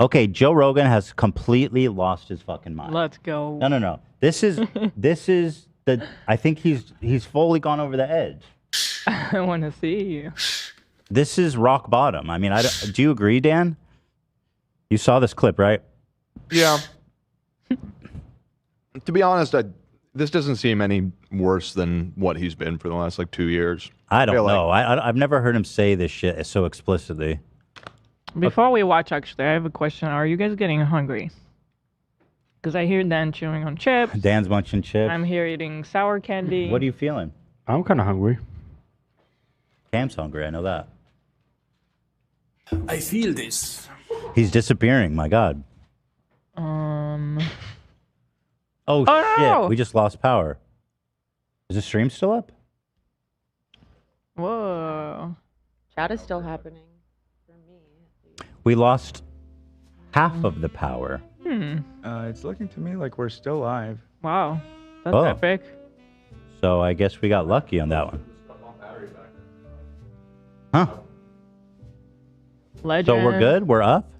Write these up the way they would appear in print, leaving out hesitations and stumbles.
Okay, Joe Rogan has completely lost his fucking mind. Let's go. No. This is the. I think he's fully gone over the edge. I want to see you. This is rock bottom. I mean, do you agree, Dan? You saw this clip, right? Yeah. To be honest, this doesn't seem any worse than what he's been for the last like 2 years. I don't know. I've never heard him say this shit so explicitly. Before we watch, actually, I have a question. Are you guys getting hungry? Because I hear Dan chewing on chips. Dan's munching chips. I'm here eating sour candy. What are you feeling? I'm kind of hungry. Cam's hungry. I know that. I feel this. He's disappearing. My God. Oh shit! no! We just lost power. Is the stream still up? Whoa. Chat is still happening for me. We lost half of the power. It's looking to me like we're still live. Wow. That's Oh. epic. So I guess we got lucky on that one. Huh? Legend. So we're good? We're up?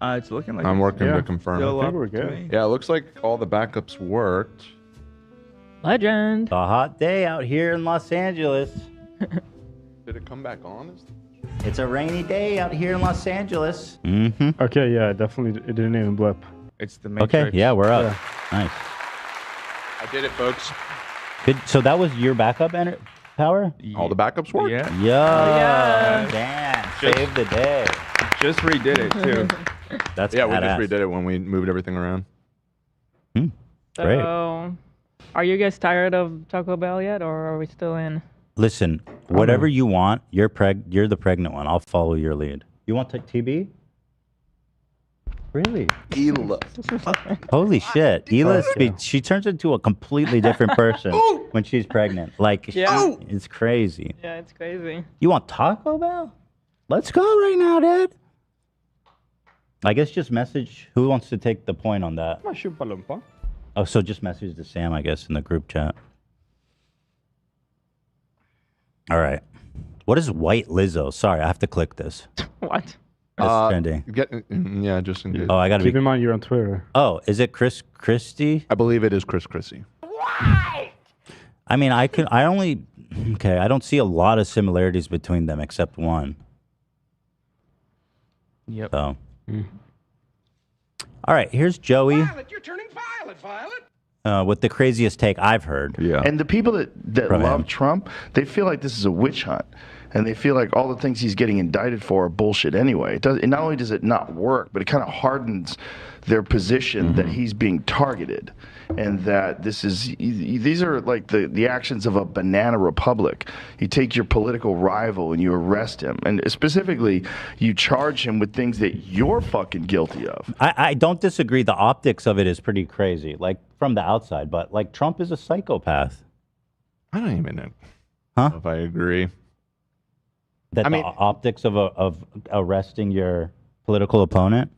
It's looking like I'm it's working yeah. to confirm. still I think up we're to good. me. Yeah, it looks like all the backups worked. Legend. It's a hot day out here in Los Angeles. Did it come back on? It's a rainy day out here in Los Angeles. Mm-hmm. Okay, yeah, definitely. It didn't even blip. It's the Matrix. Okay, yeah, we're up. Nice. I did it, folks. Good. So that was your backup power? All the backups worked. Yeah. Yeah. Damn. Just- Save the day. Just redid it too. That's Yeah, we badass. just redid it when we moved everything around. Great. So, are you guys tired of Taco Bell yet, or are we still in? Listen, whatever you want, you're the pregnant one. I'll follow your lead. You want TB? Really? Ela. Holy shit. Ela, she turns into a completely different person when she's pregnant. Like, Yeah. it's crazy. Yeah, it's crazy. You want Taco Bell? Let's go right now, Dad. I guess just message who wants to take the point on that. Oh, so just message to Sam, I guess, in the group chat. All right. What is White Lizzo? Sorry, I have to click this. What? That's trending. Yeah, just in case. Oh, I gotta Keep be. in mind you're on Twitter. Oh, is it Chris Christie? I believe it is Chris Christie. I mean, I don't see a lot of similarities between them except one. Yep. So. All right, here's Joey. Violet, you're turning violet, Violet. With the craziest take I've heard. Yeah. And the people that From love him. Trump, they feel like this is a witch hunt. And they feel like all the things he's getting indicted for are bullshit anyway. And not only does it not work, but it kind of hardens their position that he's being targeted. And that these are like the actions of a banana republic. You take your political rival and you arrest him. And specifically, you charge him with things that you're fucking guilty of. I don't disagree. The optics of it is pretty crazy, like from the outside. But like Trump is a psychopath. I don't even know Huh? if I agree. That I mean- the optics of arresting your political opponent.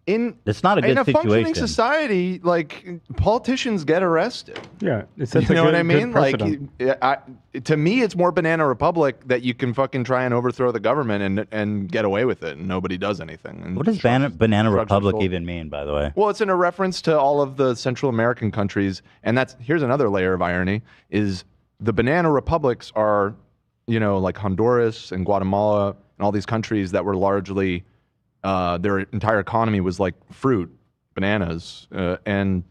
It's not a good in a functioning situation. society, like politicians get arrested. Yeah, it's You such a know good, what I mean? good Like, precedent. to me, it's more banana republic that you can fucking try and overthrow the government and get away with it, and nobody does anything. And What does shrugs- Banana shrugs their Republic shoulders. even mean, by the way? Well, it's in a reference to all of the Central American countries, and here's another layer of irony: is the banana republics are, like Honduras and Guatemala and all these countries that were largely their entire economy was like fruit, bananas, and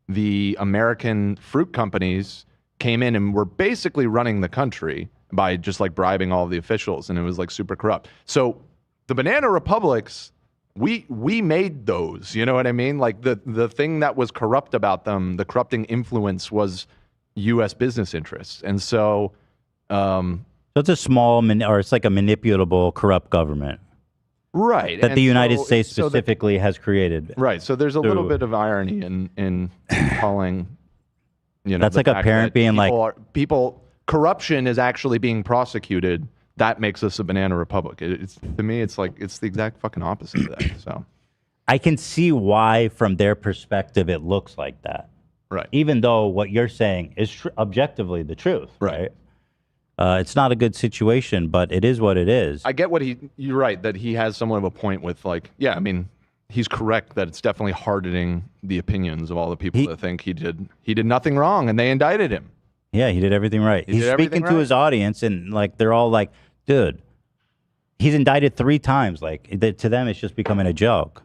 the American fruit companies came in and were basically running the country by just like bribing all of the officials, and it was like super corrupt. So the banana republics, we made those, you know what I mean? Like the thing that was corrupt about them, the corrupting influence was U.S. business interests, and so. So it's a small, or it's like a manipulable, corrupt government. Right. That and the United so- States so that- specifically has created. Right. So there's a little through- bit of irony in calling, That's the like a fact parent that being like- corruption is actually being prosecuted. That makes us a banana republic. It's to me, it's the exact fucking opposite of that. So I can see why, from their perspective, it looks like that. Right. Even though what you're saying is objectively the truth. Right. It's not a good situation, but it is what it is. I get what you're right, that he has somewhat of a point with, like, yeah, I mean, he's correct that it's definitely hardening the opinions of all the people that think he did nothing wrong and they indicted him. Yeah, he did everything right. He's speaking to his audience, and like they're all like, dude, he's indicted 3 times. Like to them, it's just becoming a joke.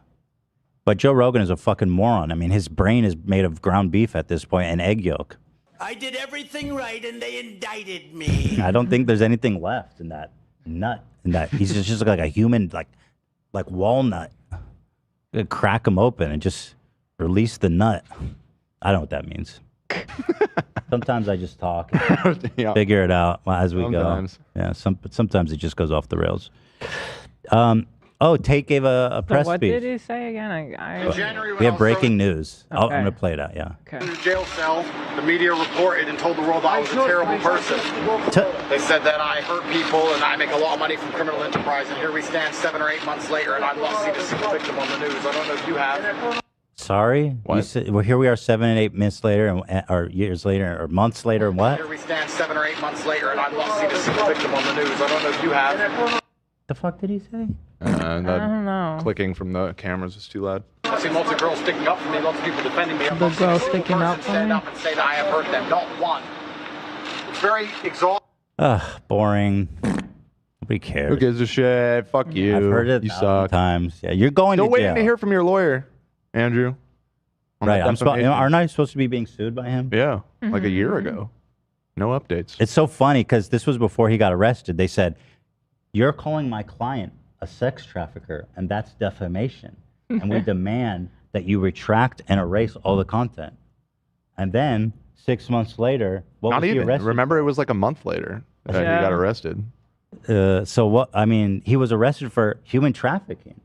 But Joe Rogan is a fucking moron. I mean, his brain is made of ground beef at this point and egg yolk. I did everything right and they indicted me. I don't think there's anything left in that nut. In that he's just like a human, like walnut. You crack him open and just release the nut. I don't know what that means. Sometimes I just talk, and figure it out as we go. Yeah, sometimes it just goes off the rails. Tate gave a press what speech. What did he say again? We have breaking news. Okay. I'm going to play it out, yeah. In the jail cell, the media reported and told the world I was a terrible person. They said that I hurt people and I make a lot of money from criminal enterprise, and here we stand 7 or 8 months later, and I'm not seen a single victim on the news. I don't know if you have. Sorry? Well, here we are 7 and 8 minutes later, or years later, or months later, and what? Here we stand 7 or 8 months later, and I'm not seen a single victim on the news. I don't know if you have. The fuck did he say? I don't know. Clicking from the cameras is too loud. I've seen lots of girls sticking up for me, lots of people defending me. The girls sticking up for stand me? up and say that I have hurt them, not one. It's very exhausting. Ugh, boring. Nobody cares. Who gives a shit? Fuck you. I've heard it you 1,000 times. Yeah, you're going to jail. Still waiting to hear from your lawyer, Andrew. Right, aren't I supposed to be being sued by him? Yeah, like a year ago. No updates. It's so funny because this was before he got arrested. They said, you're calling my client a sex trafficker, and that's defamation. And we demand that you retract and erase all the content. And then 6 months later, what Not was he even. arrested? Remember, it was like a month later that he got arrested. So what? I mean, he was arrested for human trafficking.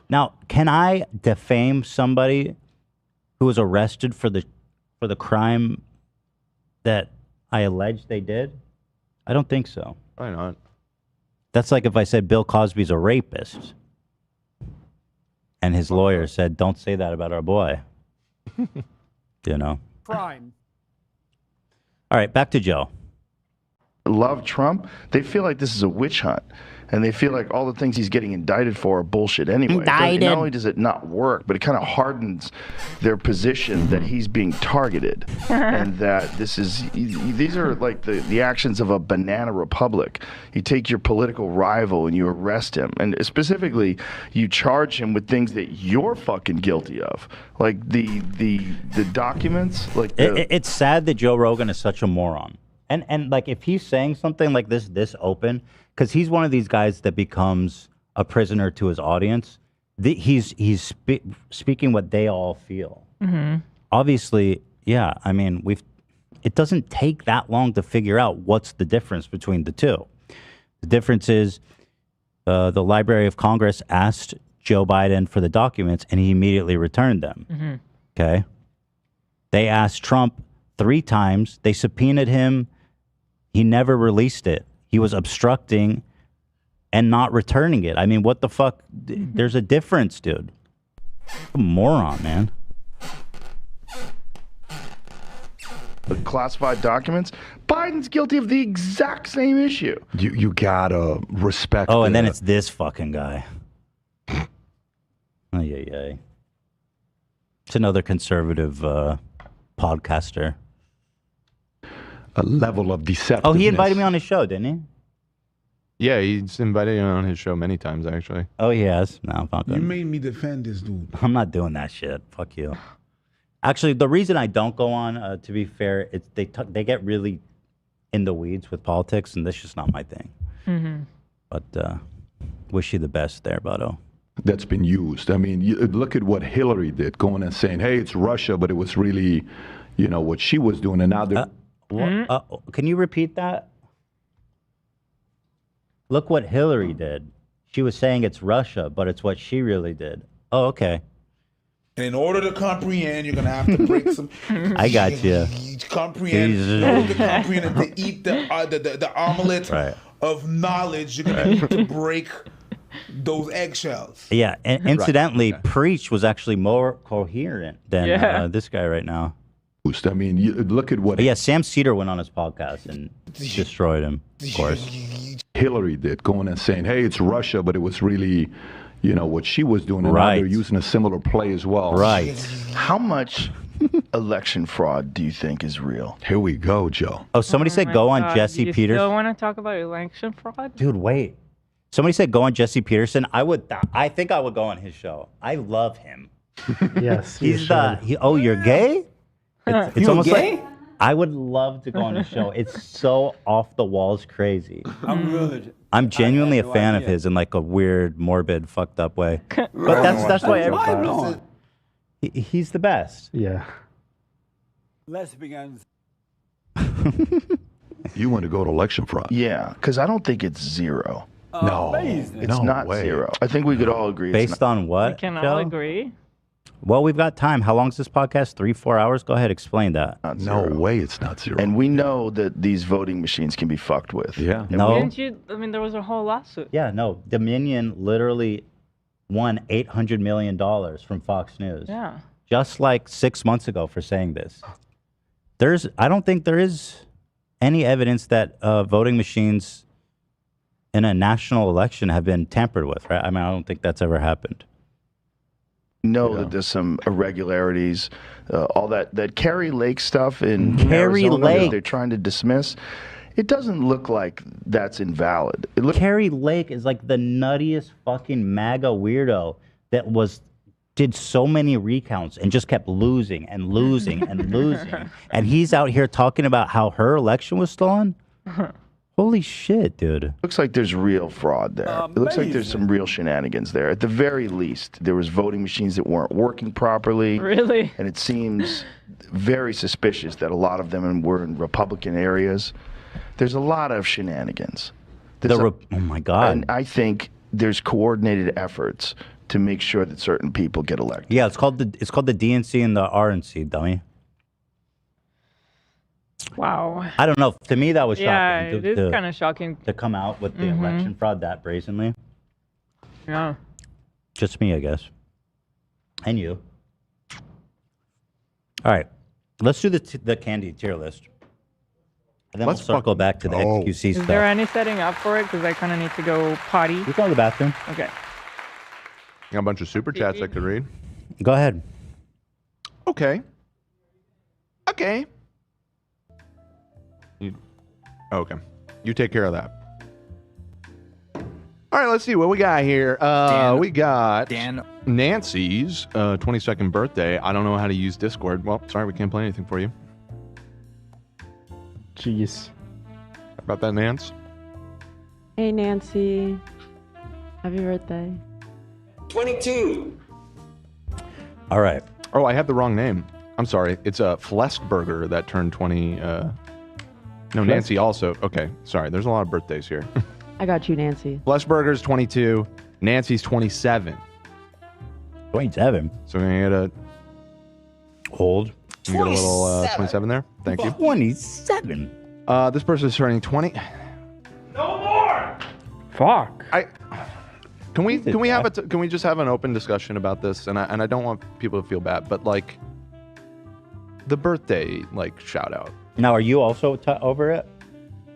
Now, can I defame somebody who was arrested for the crime that I allege they did? I don't think so. Why not? That's like if I said Bill Cosby's a rapist, and his lawyer said, "Don't say that about our boy." You know. Crime. All right, back to Joe. Love Trump, they feel like this is a witch hunt. And they feel like all the things he's getting indicted for are bullshit anyway. Not only does it not work, but it kind of hardens their position that he's being targeted. And that these are like the actions of a banana republic. You take your political rival and you arrest him. And specifically, you charge him with things that you're fucking guilty of. Like the documents. Like It's sad that Joe Rogan is such a moron. And like if he's saying something like this open, because he's one of these guys that becomes a prisoner to his audience. He's speaking what they all feel. Mm-hmm. Obviously, yeah. I mean, it doesn't take that long to figure out what's the difference between the two. The difference is the Library of Congress asked Joe Biden for the documents, and he immediately returned them. Mm-hmm. Okay. They asked Trump 3 times. They subpoenaed him. He never released it. He was obstructing and not returning it. I mean, what the fuck? There's a difference, dude. A moron, man. The classified documents. Biden's guilty of the exact same issue. You gotta respect. Oh, and then it's this fucking guy. Oh, yeah. It's another conservative podcaster. A level of deceptiveness. Oh, he invited me on his show, didn't he? Yeah, he's invited you on his show many times, actually. Oh, he has? No, fuck him. You made me defend this dude. I'm not doing that shit. Fuck you. Actually, the reason I don't go on, to be fair, it's they get really in the weeds with politics, and that's just not my thing. Mm-hmm. But wish you the best there, Butto. That's been used. I mean, look at what Hillary did, going and saying, hey, it's Russia, but it was really, what she was doing. And now they're... Can you repeat that? Look what Hillary did. She was saying it's Russia, but it's what she really did. Oh, okay. And in order to comprehend, you're going to have to break some... I got you. Comprehend. In order to comprehend and to eat the omelet of knowledge, you're going to need to break those eggshells. Yeah, and incidentally, Preach was actually more coherent than this guy right now. used. I mean, look at what But yeah, Sam Cedar went on his podcast and destroyed him, of course. Hillary did, going and saying, hey, it's Russia, but it was really, what she was doing. And now they're using a similar play as well. Right. How much election fraud do you think is real? Here we go, Joe. Oh, somebody said go on Jesse You Peterson. still want to talk about election fraud? Dude, wait. Somebody said go on Jesse Peterson. I think I would go on his show. I love him. Yes. He's you're gay? It's You almost gay? like I would love to go on his show. It's so off the walls crazy. I'm good. I'm genuinely a no fan of idea. his in like a weird, morbid, fucked up way. But that's why Mind-blowing. he's the best. Yeah. Lesbians. You want to go to election fraud? Yeah, because I don't think it's zero. No. Amazing. It's No not way. zero. I think we could all agree. it's Based not. on what? We can Joe? all agree. Well, we've got time. How long's this podcast? 3-4 hours? Go ahead, explain that. Not No zero. way it's not zero. And we know that these voting machines can be fucked with. Yeah. And No. Didn't you? I mean, there was a whole lawsuit. Yeah, no. Dominion literally won $800 million from Fox News. Yeah. Just like 6 months ago for saying this. I don't think there is any evidence that voting machines in a national election have been tampered with, right? I mean, I don't think that's ever happened. know that there's some irregularities, all that Kerry Lake stuff in Kerry Arizona that Lake. they're trying to dismiss. It doesn't look like that's invalid. Kerry Lake is like the nuttiest fucking MAGA weirdo that did so many recounts and just kept losing and losing and losing. And he's out here talking about how her election was stolen? Holy shit, dude. Looks like there's real fraud there. It looks like there's some real shenanigans there. At the very least, there was voting machines that weren't working properly. Really? And it seems very suspicious that a lot of them were in Republican areas. There's a lot of shenanigans. Oh my God. And I think there's coordinated efforts to make sure that certain people get elected. Yeah, it's called the DNC and the RNC, dummy. Wow. I don't know. To me, that was Yeah, shocking. it is kind of shocking. To come out with the Mhm. election fraud that brazenly. Yeah. Just me, I guess. And you. All right. Let's do the candy tier list. And then Let's we'll circle back to the XQC Is stuff. there any setting up for it? Because I kind of need to go potty. You go to the bathroom. Okay. Got a bunch of super chats I could read. Go ahead. Okay. Okay. Okay. You take care of that. All right, let's see what we got here. We got Nancy's 22nd birthday. I don't know how to use Discord. Well, sorry, we can't play anything for you. Jeez. How about that, Nance? Hey, Nancy. Happy birthday. 22. All right. Oh, I had the wrong name. I'm sorry. It's a Fleskberger that turned 20. No, Nancy also. Okay, sorry. There's a lot of birthdays here. I got you, Nancy. Fleskberger's 22. Nancy's 27. 27. So we're going to get a hold. You get a little 27 there. Thank you. 27. This person is turning 20. No more. Fuck. Can we just have an open discussion about this? And I don't want people to feel bad, but like the birthday shout out. Now, are you also over it?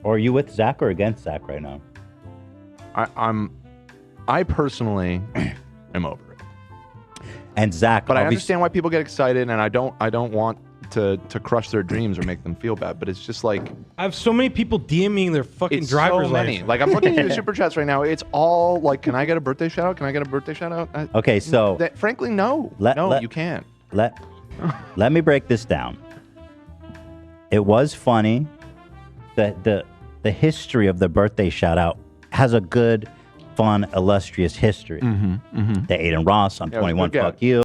Or are you with Zach or against Zach right now? I personally am over it. And Zach, but I understand why people get excited, and I don't want to crush their dreams or make them feel bad. But it's just like I have so many people DMing their fucking driver's so many. license. Like I'm looking through the super chats right now. It's all like, can I get a birthday shout out? Can I get a birthday shout out? Okay, so frankly, no. You can't. Let me break this down. It was funny that the history of the birthday shout out has a good, fun, illustrious history. The Aiden Ross, I'm Yeah, it was 21, good, yeah. fuck you.